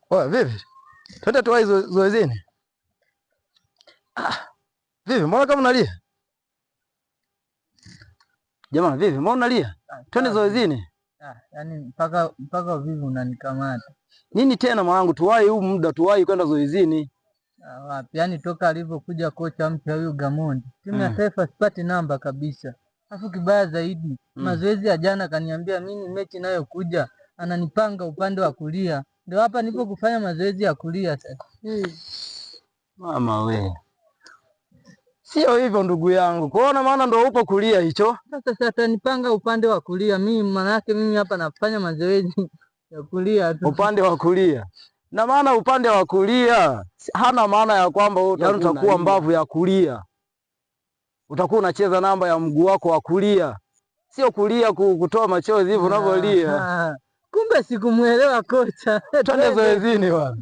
Oya, vipi? Twende tuwai zoezini. Vipi? Mbona kama unalia? Jamaa, vipi? Mbona unalia? Twende zoezini. Yaani mpaka vipi unanikamata? Nini tena mwanangu, tuwai huu muda, tuwai kwenda zoezini. Wapi? Yaani toka alivyokuja kocha mpya huyu Gamondi, timu ya taifa sipati namba kabisa. Alafu kibaya zaidi, mazoezi ya jana kaniambia mimi mechi inayokuja ananipanga upande wa kulia. Ndio hapa nipo kufanya mazoezi ya kulia sasa. Mama we. Sio hivyo ndugu yangu. Kuona maana ndo upo kulia hicho. Sasa atanipanga upande wa kulia. Mimi maana yake mimi hapa nafanya mazoezi ya kulia tu. Upande wa kulia. Na maana upande wa kulia hana maana ya kwamba wewe utakuwa mbavu ya kulia. Utakuwa unacheza namba ya mguu wako wa kulia. Sio kulia kutoa machozi hivyo unavyolia. Kumbe sikumuelewa kocha. Twende zoezini bwana.